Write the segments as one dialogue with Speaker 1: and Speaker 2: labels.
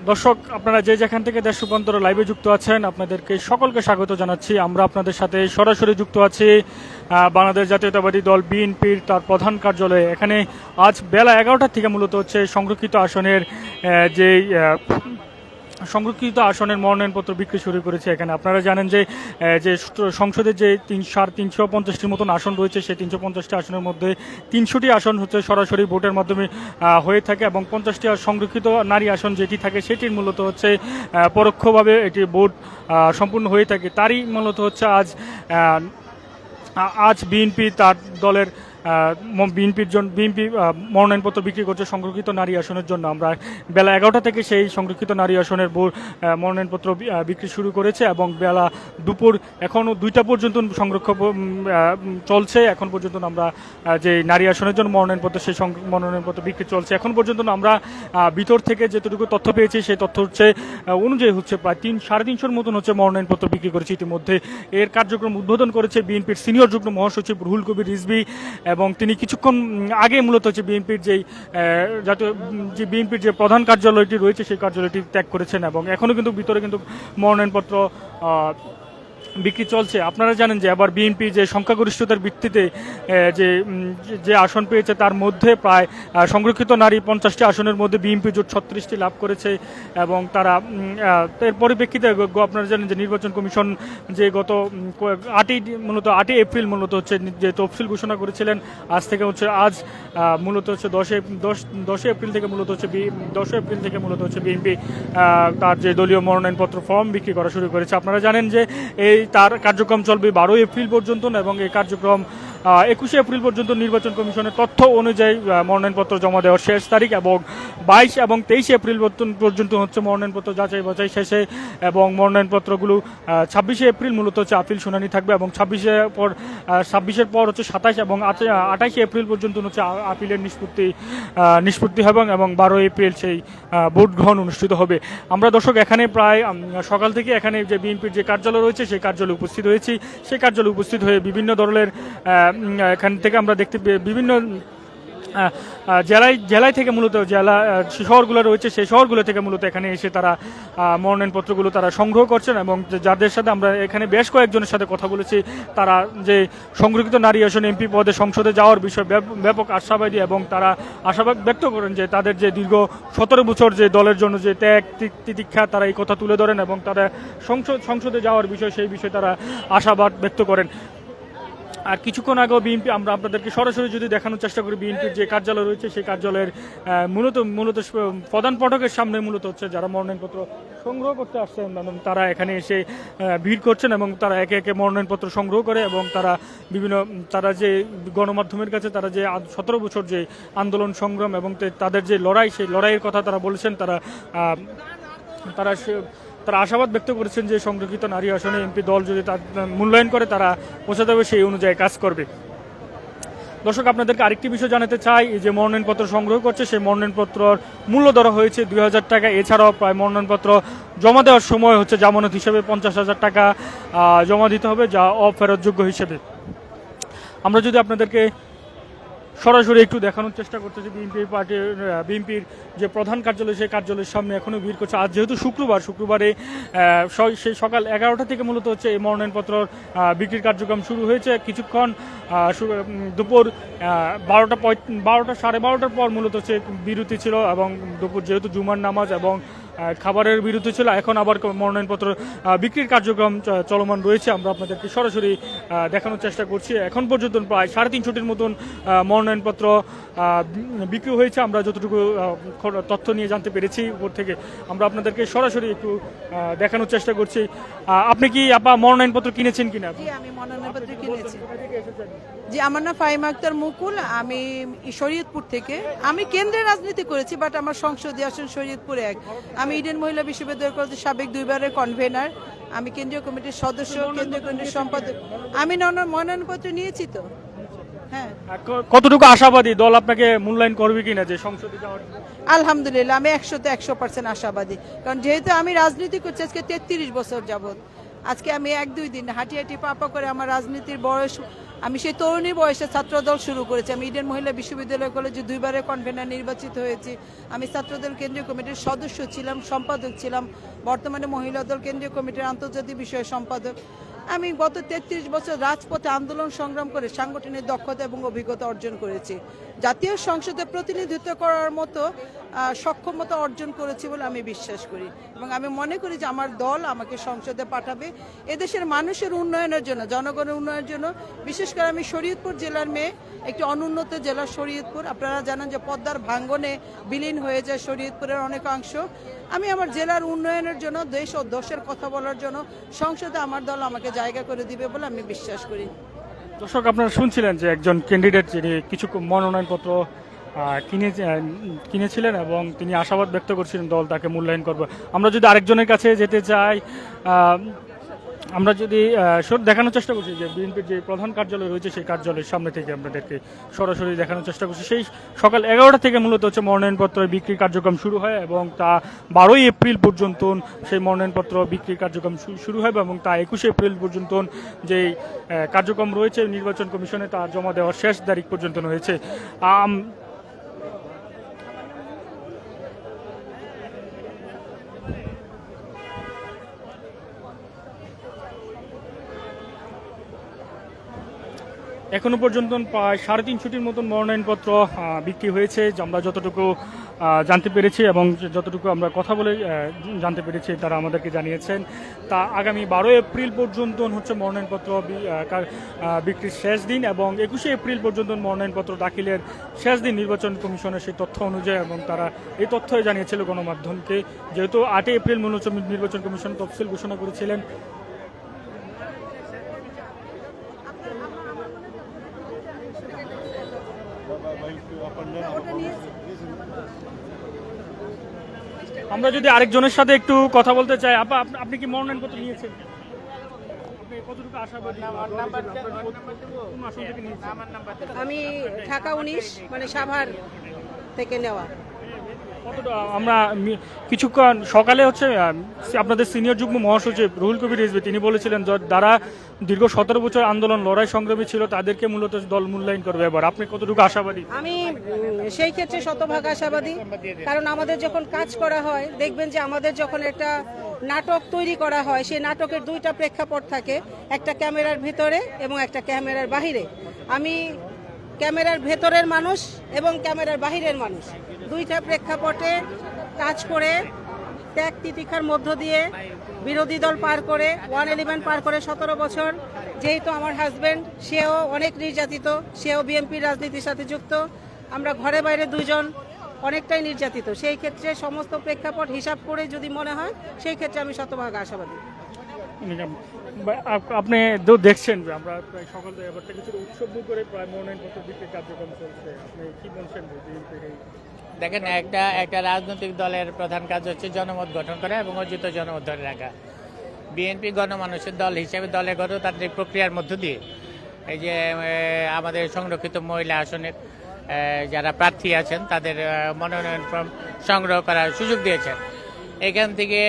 Speaker 1: দর্শক, আপনারা যে যেখান থেকে দেশ রূপান্তর লাইভে যুক্ত আছেন আপনাদেরকে সকলকে স্বাগত জানাচ্ছি। আমরা আপনাদের সাথে সরাসরি যুক্ত আছি বাংলাদেশ জাতীয়তাবাদী দল বিএনপির তার প্রধান কার্যালয়ে। এখানে আজ বেলা 11টার থেকে মূলত হচ্ছে সংরক্ষিত আসনের যে সংরক্ষিত আসনের মনোনয়নপত্র বিক্রি শুরু করেছে। এখানে আপনারা জানেন যে যে সংসদের যে 350টির মতন আসন রয়েছে, সেই 350টি আসনের মধ্যে 300টি আসন হচ্ছে সরাসরি ভোটের মাধ্যমে হয়ে থাকে এবং 50টি সংরক্ষিত নারী আসন যেটি থাকে সেটির মূলত হচ্ছে পরোক্ষভাবে এটি ভোট সম্পূর্ণ হয়ে থাকে। তারই মূলত হচ্ছে আজ বিএনপি তার দলের বিএনপি মনোনয়নপত্র বিক্রি করছে সংরক্ষিত নারী আসনের জন্য। আমরা বেলা 11টা থেকে সেই সংরক্ষিত নারী আসনের মনোনয়নপত্র বিক্রি শুরু করেছে এবং বেলা দুপুর এখনও 2টা পর্যন্ত সংরক্ষণ চলছে। এখন পর্যন্ত আমরা যে নারী আসনের জন্য মনোনয়নপত্র সেই মনোনয়নপত্র বিক্রি চলছে। এখন পর্যন্ত আমরা ভিতর থেকে যেটুকু তথ্য পেয়েছি সেই তথ্য হচ্ছে অনুযায়ী হচ্ছে প্রায় 350-350 মতন হচ্ছে মনোনয়নপত্র বিক্রি করেছে ইতিমধ্যে। এর কার্যক্রম উদ্বোধন করেছে বিএনপির সিনিয়র যুগ্ম মহাসচিব রুহুল কবির রিজভী এবং তিনি কিছুক্ষণ আগে মূলত হচ্ছে বিএনপির বিএনপির যে প্রধান কার্যালয়টি রয়েছে সেই কার্যালয়টি ত্যাগ করেছেন এবং এখনও কিন্তু ভিতরে কিন্তু মনোনয়নপত্র বিক্রি চলছে। আপনারা জানেন যে আবার বিএনপি যে সংখ্যাগরিষ্ঠতার ভিত্তিতে যে আসন পেয়েছে তার মধ্যে প্রায় সংরক্ষিত নারী 50টি আসনের মধ্যে বিএনপি জোট 36টি লাভ করেছে এবং তারা এর পরিপ্রেক্ষিতে আপনারা জানেন যে নির্বাচন কমিশন যে গত 8ই এপ্রিল মূলত হচ্ছে যে তফসিল ঘোষণা করেছিলেন। আজ থেকে হচ্ছে মূলত হচ্ছে 10 এপ্রিল থেকে মূলত হচ্ছে বিএনপি তার যে দলীয় মনোনয়নপত্র ফর্ম বিক্রি করা শুরু করেছে। আপনারা জানেন যে তার কার্যক্রম চলবে 12 এপ্রিল পর্যন্ত এবং এই কার্যক্রম 21 এপ্রিল পর্যন্ত নির্বাচন কমিশনের তথ্য অনুযায়ী মনোনয়নপত্র জমা দেওয়ার শেষ তারিখ এবং 22 এবং 23 এপ্রিল পর্যন্ত হচ্ছে মনোনয়নপত্র যাচাই বাছাই শেষে এবং মনোনয়নপত্রগুলো 26 এপ্রিল মূলত হচ্ছে আপিল শুনানি থাকবে এবং 26-এর পর হচ্ছে 27 এবং 28 এপ্রিল পর্যন্ত হচ্ছে আপিলের নিষ্পত্তি হবে এবং 12 এপ্রিল সেই ভোট গ্রহণ অনুষ্ঠিত হবে। আমরা দর্শক এখানে প্রায় সকাল থেকে এখানে যে বিএনপির যে কার্যালয় রয়েছে সেই কার্যালয়ে উপস্থিত হয়েছি। সেই কার্যালয়ে উপস্থিত হয়ে বিভিন্ন ধরনের এখান থেকে আমরা দেখতে বিভিন্ন জেলায় থেকে মূলত শহরগুলো রয়েছে সেই শহরগুলো থেকে মূলত এখানে এসে তারা মনোনয়নপত্রগুলো তারা সংগ্রহ করছেন এবং যাদের সাথে আমরা এখানে বেশ কয়েকজনের সাথে কথা বলেছি তারা যে সংরক্ষিত নারী আসন এমপি পদে সংসদে যাওয়ার বিষয়ে ব্যাপক আশাবাদী এবং তারা আশাবাদ ব্যক্ত করেন যে তাদের যে দীর্ঘ 17 বছর যে দলের জন্য যে ত্যাগ তিতিক্ষা তারা এই কথা তুলে ধরেন এবং তারা সংসদে যাওয়ার বিষয় সেই বিষয়ে তারা আশাবাদ ব্যক্ত করেন। আর কিছুক্ষণ আগেও বিএনপি আমরা আপনাদেরকে সরাসরি যদি দেখানোর চেষ্টা করি বিএনপির যে কার্যালয় রয়েছে সেই কার্যালয়ের মূলত প্রধান ফটকের সামনে মূলত হচ্ছে যারা মনোনয়নপত্র সংগ্রহ করতে আসছেন তারা এখানে এসে ভিড় করছেন এবং তারা একে একে মনোনয়নপত্র সংগ্রহ করে এবং তারা যে গণমাধ্যমের কাছে তারা যে 17 বছর যে আন্দোলন সংগ্রাম এবং তাদের যে লড়াই সেই লড়াইয়ের কথা তারা বলেছেন। তারা আশাবাদ ব্যক্ত করেছেন যে সংরক্ষিত নারী আসনে এমপি দল যদি তার মূল্যায়ন করে তারা পৌঁছাতে হবে সেই অনুযায়ী কাজ করবে। দর্শক, আপনাদেরকে আরেকটি বিষয় জানাতে চাই, যে মনোনয়নপত্র সংগ্রহ করছে সেই মনোনয়নপত্রর মূল্য ধরা হয়েছে 2000 টাকা। এছাড়াও প্রায় মনোনয়নপত্র জমা দেওয়ার সময় হচ্ছে জামানত হিসেবে 50,000 টাকা জমা দিতে হবে, যা অফেরতযোগ্য হিসেবে। আমরা যদি আপনাদেরকে সরাসরি একটু দেখানোর চেষ্টা করতেছি বিএনপির যে প্রধান কার্যালয় সেই কার্যালয়ের সামনে এখনও ভিড় করছে। আজ যেহেতু শুক্রবারে সেই সকাল 11টা থেকে মূলত হচ্ছে এই মনোনয়নপত্র বিক্রির কার্যক্রম শুরু হয়েছে। কিছুক্ষণ দুপুর 12টার পর মূলত হচ্ছে বিরতি ছিল এবং দুপুর যেহেতু জুমার নামাজ এবং খাবারের বিরতি ছিল, এখন আবার মনোনয়নপত্র বিক্রির কার্যক্রম চলমান রয়েছে। আমরা আপনাদেরকে সরাসরি দেখানোর চেষ্টা করছি। এখন পর্যন্ত প্রায় 350টির মতন মনোনয়নপত্র বিক্রি হয়েছে। আমরা যতটুকু তথ্য নিয়ে জানতে পেরেছি উপর থেকে আমরা আপনাদেরকে সরাসরি একটু দেখানোর চেষ্টা করছি। আপনি কি মনোনয়নপত্র কিনেছেন কিনা?
Speaker 2: আমি মনোনয়নপত্র কিনেছি। জি, আমার নাম ফাহিমা আক্তার মুকুল। আমি শরীয়তপুর থেকে। আমি কেন্দ্রে রাজনীতি করেছি, বাট আমার সংসদীয় আসন শরীয়তপুর 1। আমি ইডেন মহিলা বিশ্ববিদ্যালয় কলেজের সাবেক 2বারের কনভেনার। আমি কেন্দ্রীয় কমিটির সদস্য, কেন্দ্রীয় কমিটির সম্পাদক। আমি মনোনয়নপত্র নিয়েছি তো। হ্যাঁ,
Speaker 1: কতটুকু আশাবাদী দল আপনাকে মূল্যায়ন করবে কিনা যে সংসদে যাওয়ার?
Speaker 2: আলহামদুলিল্লাহ, আমি 100% আশাবাদী। কারণ যেহেতু আমি রাজনীতি করছি আজকে 33 বছর যাবত, আজকে আমি 1-2 দিন হাঁটি পা করে আমার রাজনীতির বয়স আমি সেই তরুণী বয়সে ছাত্রদল শুরু করেছি। আমি ইডেন মহিলা বিশ্ববিদ্যালয় কলেজে 2বারের কনভেনার নির্বাচিত হয়েছি। আমি ছাত্রদল কেন্দ্রীয় কমিটির সদস্য ছিলাম, সম্পাদক ছিলাম, বর্তমানে মহিলা দল কেন্দ্রীয় কমিটির আন্তর্জাতিক বিষয়ে সম্পাদক। আমি গত 33 বছর রাজপথে আন্দোলন সংগ্রাম করে সাংগঠনিক দক্ষতা এবং অভিজ্ঞতা অর্জন করেছি। জাতীয় সংসদে প্রতিনিধিত্ব করার মতো সক্ষমতা অর্জন করেছি বলে আমি বিশ্বাস করি, এবং আমি মনে করি যে আমার দল আমাকে সংসদে পাঠাবে এদেশের মানুষের উন্নয়নের জন্য, জনগণের উন্নয়নের জন্য। বিশেষ করে আমি শরীয়তপুর জেলার মেয়ে, একটি অনুন্নত জেলা শরীয়তপুর। আপনারা জানেন যে পদ্মার ভাঙ্গনে বিলীন হয়ে যায় শরীয়তপুরের অনেকাংশ। আমি আমার জেলার উন্নয়নের জন্য, দেশ ও দোষের কথা বলার জন্য সংসদে আমার দল আমাকে জায়গা করে দিবে বলে আমি বিশ্বাস করি।
Speaker 1: দর্শক, আপনারা শুনছিলেন যে একজন ক্যান্ডিডেট যিনি কিছু মনোনয়নপত্র কিনেছিলেন এবং তিনি আশাবাদ ব্যক্ত করছিলেন দল তাকে মূল্যায়ন করবে। আমরা যদি আরেকজনের কাছে যেতে চাই, আমরা যদি দেখানোর চেষ্টা করছি যে বিএনপির যে প্রধান কার্যালয় রয়েছে সেই কার্যালয়ের সামনে থেকে আপনাদেরকে সরাসরি দেখানোর চেষ্টা করছি। সেই সকাল 11টা থেকে মূলত হচ্ছে মনোনয়নপত্র বিক্রির কার্যক্রম শুরু হয় এবং তা 12ই এপ্রিল পর্যন্ত সেই মনোনয়নপত্র বিক্রির কার্যক্রম শুরু হয় এবং তা 21শে এপ্রিল পর্যন্ত যেই কার্যক্রম রয়েছে নির্বাচন কমিশনে তা জমা দেওয়ার শেষ তারিখ পর্যন্ত রয়েছে। এখনো পর্যন্ত প্রায় 350টির মতন মনোনয়নপত্র বিক্রি হয়েছে, আমরা যতটুকু জানতে পেরেছি এবং যতটুকু আমরা কথা বলে জানতে পেরেছি তারা আমাদেরকে জানিয়েছেন। তা আগামী 12 এপ্রিল পর্যন্ত হচ্ছে মনোনয়নপত্র বিক্রির শেষ দিন এবং 21শে এপ্রিল পর্যন্ত মনোনয়নপত্র দাখিলের শেষ দিন নির্বাচন কমিশনের সেই তথ্য অনুযায়ী, এবং তারা এই তথ্যই জানিয়েছিল গণমাধ্যমকে। যেহেতু 8 এপ্রিল মূলত নির্বাচন কমিশন তফসিল ঘোষণা করেছিলেন। আমরা যদি আরেকজনের সাথে একটু কথা বলতে চাই, আপা আপনি কি মনোনয়নপত্র নিয়েছেন? আপনি কতটুকু আশাবাদী? কোন আসন থেকে নিয়েছেন?
Speaker 3: আমি ঢাকা 19 মানে সাভার থেকে নেওয়া।
Speaker 1: আমরা কিছুক্ষণ সকালে হচ্ছে আপনাদের সিনিয়র যুগ্ম মহাসচিব রুহুল কবির রিজভী তিনি বলেছিলেন যারা দীর্ঘ 17 বছর আন্দোলন লড়াই সংগ্রামী ছিল তাদেরকে মূলত দল মূল্যায়ন করবে এবার। আপনি কতটুকু আশাবাদী?
Speaker 3: আমি সেই ক্ষেত্রে শতভাগ আশাবাদী, কারণ আমাদের যখন কাজ করা হয় দেখবেন যে আমাদের যখন একটা নাটক তৈরি করা হয় সেই নাটকের 2টা প্রেক্ষাপট থাকে, একটা ক্যামেরার ভিতরে এবং একটা ক্যামেরার বাহিরে। আমি ক্যামেরার ভেতরের মানুষ এবং ক্যামেরার বাহিরের মানুষ, 2টা প্রেক্ষাপটে কাজ করে ত্যাগ তিতিক্ষার মধ্য দিয়ে বিরোধী দল পার করে 111 পার করে 17 বছর। যেহেতু আমার হাজব্যান্ড সেও অনেক নির্যাতিত, সেও বিএনপির রাজনীতির সাথে যুক্ত, আমরা ঘরে বাইরে 2জন অনেকটাই নির্যাতিত। সেই ক্ষেত্রে সমস্ত প্রেক্ষাপট হিসাব করে যদি মনে হয় সেই ক্ষেত্রে আমি শতভাগ আশাবাদী।
Speaker 1: আপনি তো দেখছেন যে আমরা প্রায় সকাল থেকে এবার কিছু উৎসব করে প্রায় মনোনয়নপত্র বিক্রির কার্যক্রম চলছে, আপনি কি বলছেন?
Speaker 4: দেখেন, একটা রাজনৈতিক দলের প্রধান কাজ হচ্ছে জনমত গঠন করা এবং অর্জিত জনমত ধরে রাখা। বিএনপি গণমানুষের দল হিসেবে দলের গণতান্ত্রিক প্রক্রিয়ার মধ্য দিয়ে এই যে আমাদের সংরক্ষিত মহিলা আসনের যারা প্রার্থী আছেন তাদের মনোনয়ন ফর্ম সংগ্রহ করার সুযোগ দিয়েছেন। এখান থেকে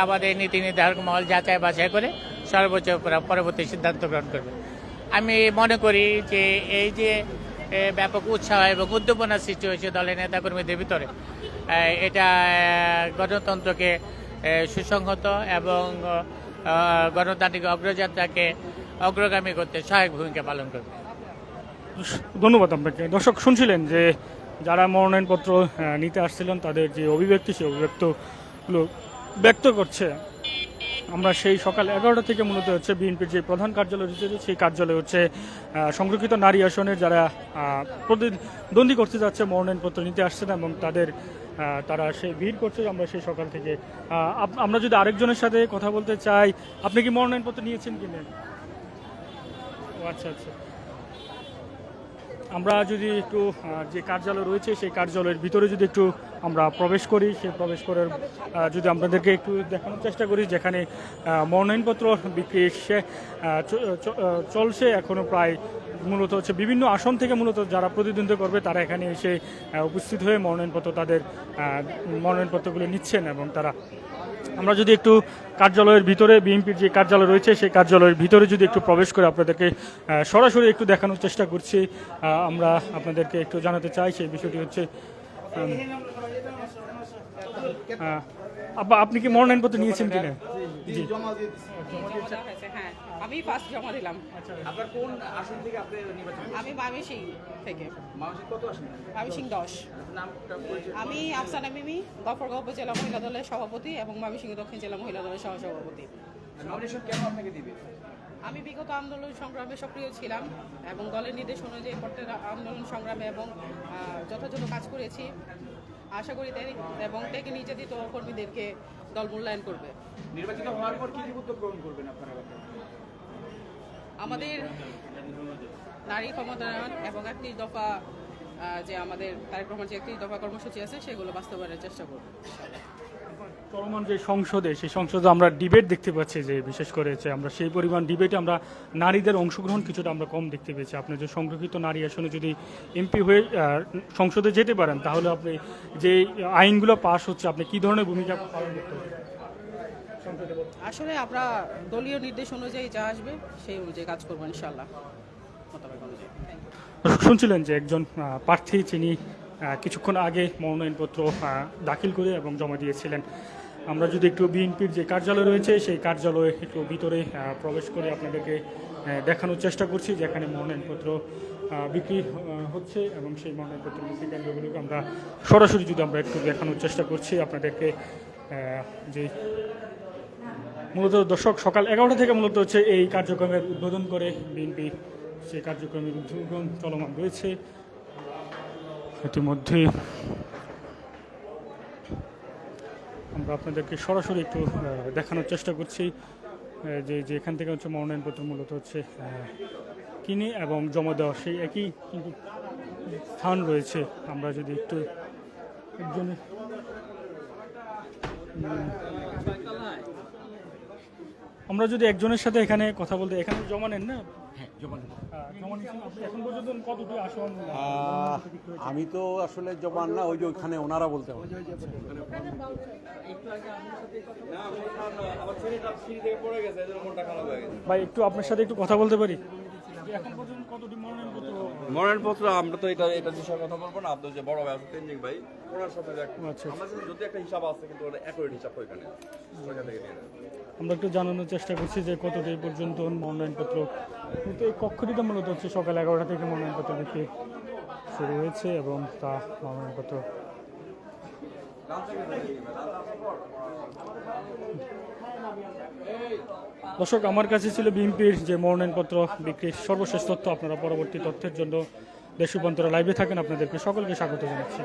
Speaker 4: আমাদের নীতি নির্ধারক মহল যাচাই বাছাই করে সর্বোচ্চ পরবর্তী সিদ্ধান্ত গ্রহণ করবে। আমি মনে করি যে এই যে ব্যাপক উৎসাহ এবং উদ্দীপনা সৃষ্টি হয়েছে দলের নেতাকর্মীদের ভিতরে, এটা গণতন্ত্রকে সুসংহত এবং গণতান্ত্রিক অগ্রযাত্রাকে অগ্রগামী করতে সহায়ক ভূমিকা পালন করবে।
Speaker 1: ধন্যবাদ আপনাকে। দর্শক, শুনছিলেন যে যারা মনোনয়নপত্র নিতে আসছিলেন তাদের যে অভিব্যক্তি সেই অভিব্যক্তগুলো ব্যক্ত করছে। আমরা সেই সকাল 11টা থেকে মূলত হচ্ছে বিএনপির যে প্রধান কার্যালয় রয়েছে সেই কার্যালয় হচ্ছে সংরক্ষিত নারী আসনের যারা প্রতিদ্বন্দ্বী করতে যাচ্ছে মনোনয়নপত্র নিতে আসছেন এবং তারা সেই ভিড় করছে। আমরা সেই সকাল থেকে আমরা যদি আরেকজনের সাথে কথা বলতে চাই, আপনি কি মনোনয়নপত্র নিয়েছেন কি নেন? ও আচ্ছা আচ্ছা। আমরা যদি একটু যে কার্যালয় রয়েছে সেই কার্যালয়ের ভিতরে যদি একটু আমরা প্রবেশ করি। সেই প্রবেশ করার যদি আপনাদেরকে একটু দেখানোর চেষ্টা করি, যেখানে মনোনয়নপত্র বিক্রি চলছে এখনও প্রায় মূলত হচ্ছে বিভিন্ন আসন থেকে মূলত যারা প্রতিদ্বন্দ্বিতা করবে তারা এখানে এসে উপস্থিত হয়ে তাদের মনোনয়নপত্রগুলো নিচ্ছেন। এবং তারা আমরা যদি একটু কার্যালয়ের ভিতরে, বিএনপির যে কার্যালয় রয়েছে সেই কার্যালয়ের ভিতরে যদি একটু প্রবেশ করে আপনাদেরকে সরাসরি একটু দেখানোর চেষ্টা করছি, আমরা আপনাদেরকে একটু জানাতে চাই সেই বিষয়টি হচ্ছে আপনি কি মনোনয়নপত্র নিয়েছেন কিনা? জি,
Speaker 5: হ্যাঁ, আমি ফার্স্ট জমা দিলাম।
Speaker 6: আপনার কোন আসন থেকে আপনি নির্বাচন?
Speaker 5: আমি মামিসিং থেকে।
Speaker 6: মানসিক কত আসন?
Speaker 5: মামিসিং 10।
Speaker 6: নামটা পরিচয়?
Speaker 5: আমি আফসানা মিমি, গফরগাঁও উপজেলা মহিলা দলের সভাপতি এবং ময়মনসিংহ দক্ষিণ জেলা মহিলা দলের সহসভাপতি।
Speaker 6: নমিনেশন কেন আপনাকে দিবে?
Speaker 5: আমি বিগত আন্দোলন সংগ্রামে সক্রিয় ছিলাম এবং দলের নির্দেশ অনুযায়ী প্রত্যেক আন্দোলন সংগ্রামে এবং যথাযথ কাজ করেছি। আশা করি এবং থেকে নির্যাতিত কর্মীদেরকে দল মূল্যায়ন করবে।
Speaker 6: নির্বাচিত হওয়ার পর কি উদ্যোগ গ্রহণ করবেন আপনারা?
Speaker 5: আমাদের নারী ক্ষমতায়ন এবং 31 দফা যে আমাদের তারেক রহমান যে 31 দফা কর্মসূচি আছে সেগুলো বাস্তবায়নের চেষ্টা করব।
Speaker 1: চলমান যে সংসদে, সেই সংসদে আমরা ডিবেট দেখতে পাচ্ছি যে বিশেষ করে আমরা সেই পরিমাণ ডিবেটে আমরা নারীদের অংশগ্রহণ কিছুটা আমরা কম দেখতে পেয়েছি। আপনি যে সংরক্ষিত নারী আসনে যদি এমপি হয়ে সংসদে যেতে পারেন, তাহলে আপনি যে আইনগুলো পাস হচ্ছে আপনি কি ধরনের ভূমিকা পালন করতে পারেন?
Speaker 5: আসলে আমরা দলীয় নির্দেশ অনুযায়ী যা আসবে সেই অনুযায়ী কাজ করবো ইনশাআল্লাহ।
Speaker 1: শুনছিলেন যে একজন প্রার্থী যিনি কিছুক্ষণ আগে মনোনয়নপত্র দাখিল করে এবং জমা দিয়েছিলেন। আমরা যদি একটু বিএনপির যে কার্যালয় রয়েছে সেই কার্যালয়ে একটু ভিতরে প্রবেশ করে আপনাদেরকে দেখানোর চেষ্টা করছি, যেখানে মনোনয়নপত্র বিক্রি হচ্ছে এবং সেই মনোনয়নপত্র বিক্রি কেন্দ্রগুলোকে আমরা সরাসরি যদি আমরা একটু দেখানোর চেষ্টা করছি আপনাদেরকে। যে মূলত দর্শক সকাল 11টা থেকে মূলত হচ্ছে এই কার্যক্রমের উদ্বোধন করে বিএনপি, সেই কার্যক্রমের উদ্বোধন চলমান রয়েছে ইতিমধ্যে। আমরা আপনাদেরকে সরাসরি একটু দেখানোর চেষ্টা করছি যে এখান থেকে হচ্ছে মনোনয়নপত্র মূলত হচ্ছে কিনে এবং জমা দেওয়া সেই একই কিন্তু স্থান রয়েছে। আমরা যদি একটু একজনের আমরা যদি একজনের সাথে এখানে কথা বলতে, এখানে জমা নেন না? এখন পর্যন্ত কতটি আসন?
Speaker 7: আমি তো আসলে জমান না, ওই যে ওইখানে ওনারা বলতে হবে।
Speaker 1: ভাই একটু আপনার সাথে একটু কথা বলতে পারি? এখন পর্যন্ত কতটি মনোনয়নপত্র?
Speaker 8: মনোনয়নপত্র আমরা তো এটা বিষয়ে কথা বলবো না। আপনার যে বড় ভাই আছে তেনজিং ভাই, ওনার সাথে
Speaker 1: আচ্ছা,
Speaker 8: আমাদের যদি একটা হিসাব আছে কিন্তু ওটা অ্যাকুরেট হিসাব ওইখানে ওইখান থেকে নিয়ে নেন।
Speaker 1: আমরা একটু জানানোর চেষ্টা করছি যে কতটি পর্যন্ত মনোনয়নপত্র। কিন্তু এই কক্ষটিতে মূলত হচ্ছে সকাল 11টা থেকে মনোনয়নপত্র বিক্রি শুরু হয়েছে এবং তা মনোনয়নপত্র দর্শক আমার কাছে ছিল বিএনপির যে মনোনয়নপত্র বিক্রির সর্বশেষ তথ্য। আপনারা পরবর্তী তথ্যের জন্য দেশ রূপান্তর লাইভে থাকেন। আপনাদেরকে সকলকে স্বাগত জানাচ্ছি।